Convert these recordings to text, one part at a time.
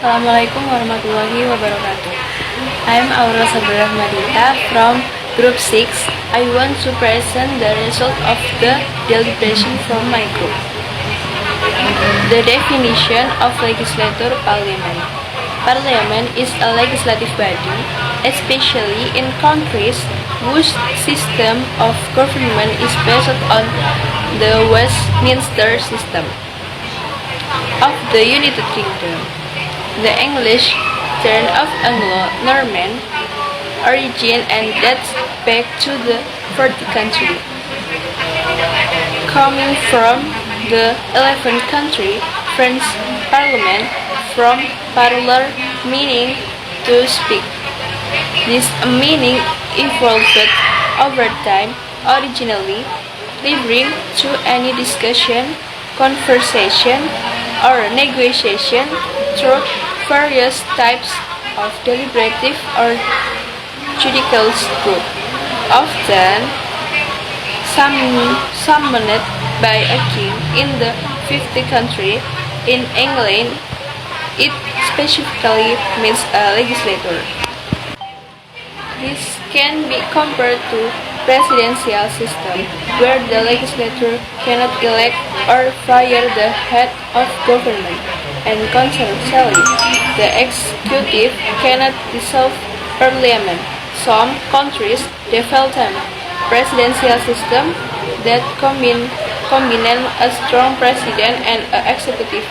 Assalamualaikum warahmatullahi wabarakatuh. I'm Aurel Sabrah Madita from Group 6. I want to present the result of the deliberation from my group. The definition of legislature parliament. Parliament is a legislative body, especially in countries whose system of government is based on the Westminster system of the United Kingdom. The English term of Anglo-Norman origin and dates back to the 4th century, coming from the 11th century French Parliament, from parler meaning to speak. This meaning evolved over time, originally referring to any discussion, conversation, or negotiation through various types of deliberative or judicial group, often summoned by a king. In the 5th century, in England, it specifically means a legislature. This can be compared to presidential system, where the legislature cannot elect or fire the head of government, and conversely, the executive cannot dissolve parliament. Some countries develop a presidential system that combine a strong president and an executive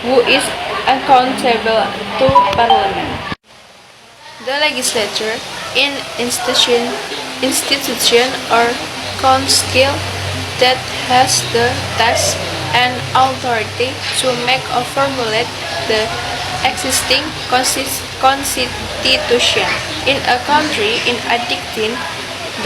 who is accountable to parliament. The legislature is institution or council that has the task and authority to make or formulate the existing constitution. In a country, in addition,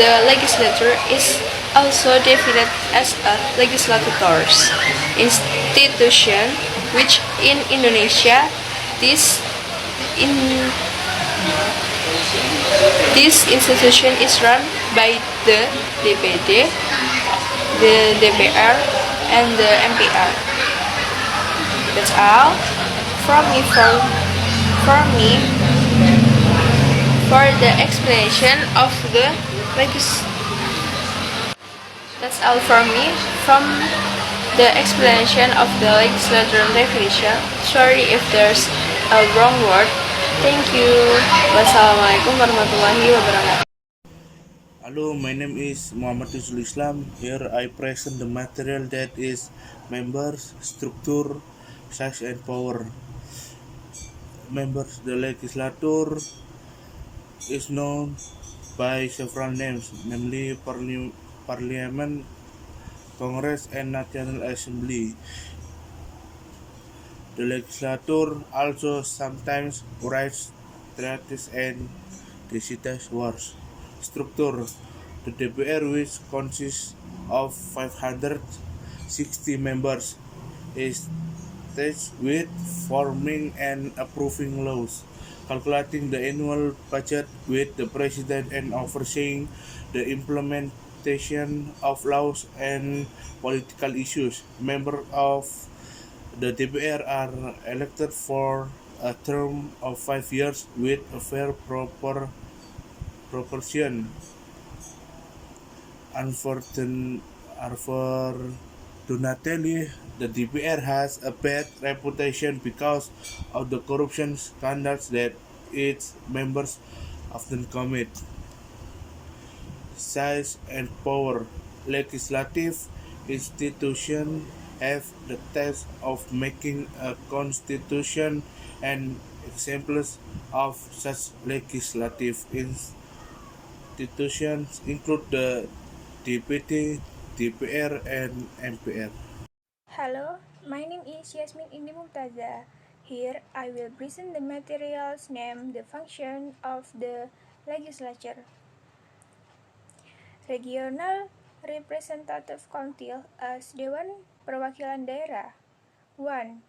the legislature is also defined as a legislators institution, which in Indonesia, this institution is run by the DPD, the DPR, and the MPR. That's all from me for the explanation of the That's all from me from the explanation of the legislature definition. Sorry if there's a wrong word. Thank you. Wassalamualaikum warahmatullahi wabarakatuh. Hello, my name is Muhammad Islam. Here I present the material that is members, structure, size and power. Members, the legislature is known by several names, namely Parliament, Congress, and National Assembly. The legislature also sometimes writes treaties and decides wars. Structure: the DPR, which consists of 560 members, is tasked with forming and approving laws, calculating the annual budget with the president, and overseeing the implementation of laws and political issues. Members of the DPR are elected for a term of 5 years with a fair proportion. Unfortunately, the DPR has a bad reputation because of the corruption scandals that its members often commit. Size and power: legislative institutions have the task of making a constitution, and examples of such legislative institutions include the DPT, DPR, and MPR. Hello, my name is Yasmin Indi Mumtaza. Here I will present the materials named the function of the legislature. Regional Representative Council as Dewan Perwakilan Daerah. 1.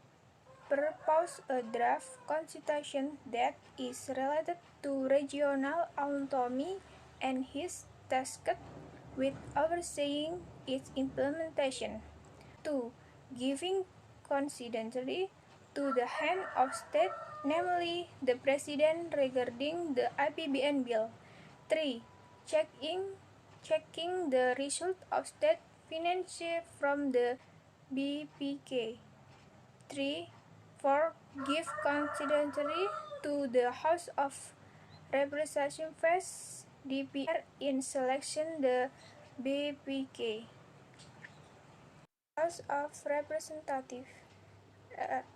Propose a draft constitution that is related to regional autonomy and is tasked with overseeing its implementation. 2. Giving coincidentally to the hand of state namely the President regarding the APBN bill. 3. Checking the result of state finances from the BPK. 4. Give consideration to the House of Representatives DPR in selection the BPK. House of Representatives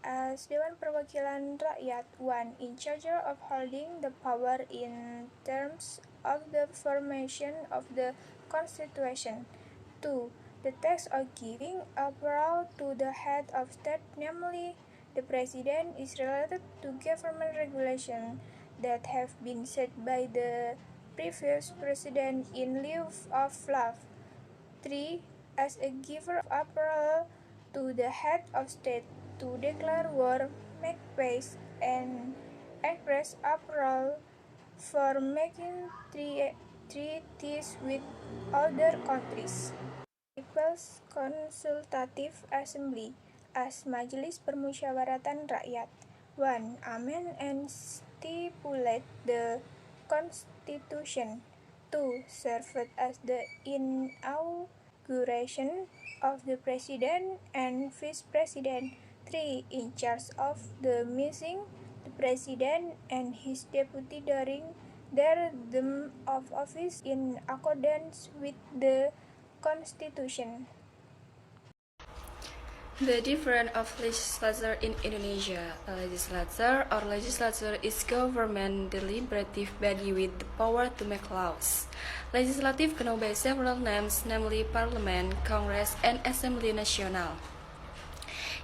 as Dewan Perwakilan Rakyat. 1. In charge of holding the power in terms of the formation of the Constitution. 2. The text of giving approval to the head of state, namely the President, is related to government regulations that have been set by the previous President in lieu of law. 3. As a giver of approval to the head of state to declare war, make peace, and express approval for making treaties with other countries. People's Consultative Assembly as Majelis Permusyawaratan Rakyat. 1. Amend and stipulate the Constitution. 2. Serve as the inauguration of the President and Vice President. 3. In charge of the meeting the President and his deputy during their term of office in accordance with the Constitution. The difference of legislature in Indonesia. A legislature or legislature is government deliberative body with the power to make laws. Legislative known by several names, namely Parliament, Congress, and Assembly Nasional.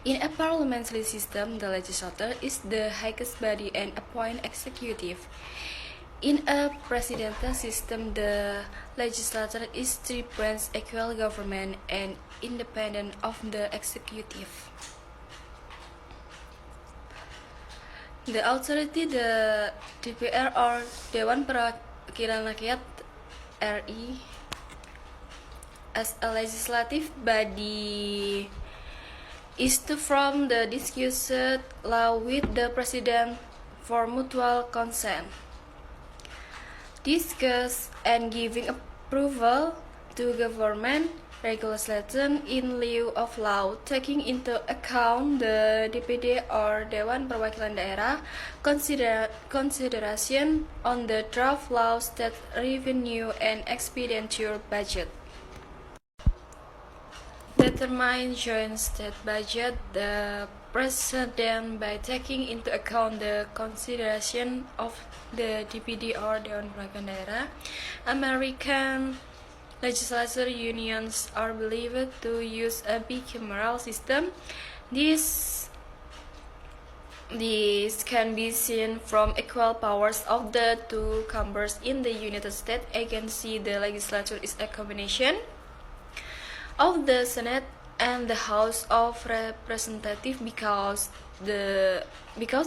In a parliamentary system, the legislature is the highest body and appoint executive. In a presidential system, the legislature is three branches equal government and independent of the executive. The authority, the DPR or Dewan Perwakilan Rakyat RI, as a legislative body, is to form the discussed law with the president for mutual consent, discuss and giving approval to government regulation in lieu of law, taking into account the DPD or Dewan Perwakilan Daerah consideration on the draft law, state revenue and expenditure budget. Determine joint state budget the President by taking into account the consideration of the DPD or Dewan Perwakilan Daerah. American legislature unions are believed to use a bicameral system. This can be seen from equal powers of the two chambers in the United States. Agency, the legislature is a combination of the Senate and the House of Representatives because the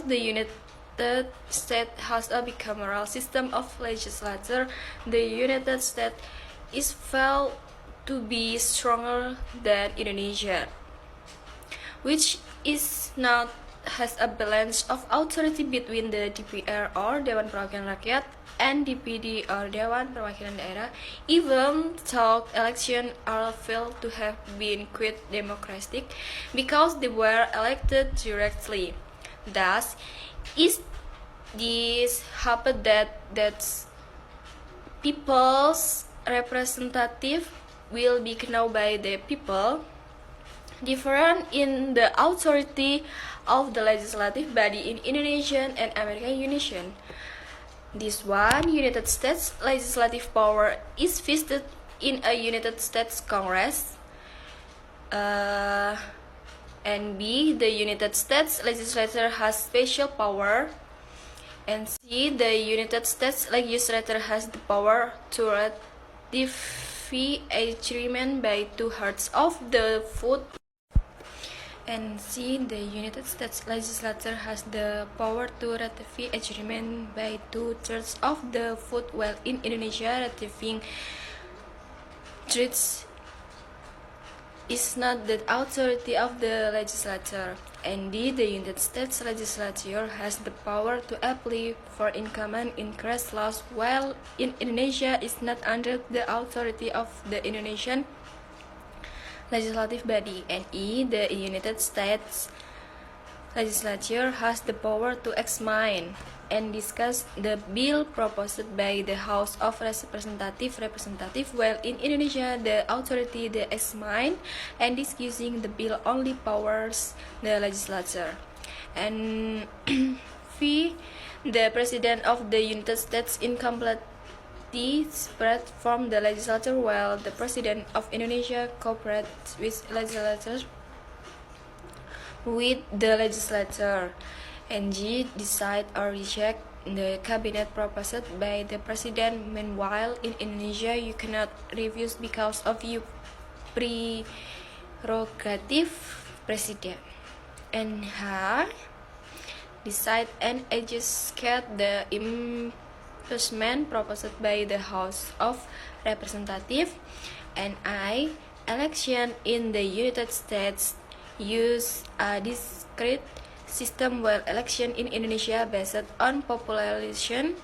United States has a bicameral system of legislature. The United States is felt to be stronger than Indonesia, which is not has a balance of authority between the DPR or Dewan Perwakilan Rakyat and DPD or Dewan Perwakilan Daerah, even though elections are felt to have been quite democratic because they were elected directly. Thus, is this happened that people's representative will be known by the people, different in the authority of the legislative body in Indonesian and American Union. This one, United States legislative power is vested in a United States Congress. And B, the United States legislature has special power. And C, the United States legislature has the power to ratify agreement by 2/3 of the vote. And C, the United States legislature has the power to ratify agreement by 2/3 of the vote, while in Indonesia ratifying treaties is not the authority of the legislature, and the United States legislature has the power to apply for common interest laws, while in Indonesia is not under the authority of the Indonesian legislative body, and the United States legislature has the power to examine and discuss the bill proposed by the House of Representative, while in Indonesia the authority to examine and discussing the bill only powers the legislature. And the President of the United States incompletely separate from the legislature, while the President of Indonesia cooperates with the legislature, and decide or reject the cabinet proposed by the president. Meanwhile, in Indonesia, you cannot refuse because of your prerogative president. And decide and execute the impeachment proposed by the House of Representatives. And election in the United States use a discrete system, while election in Indonesia based on population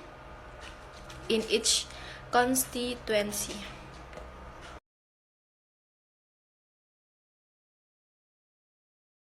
in each constituency.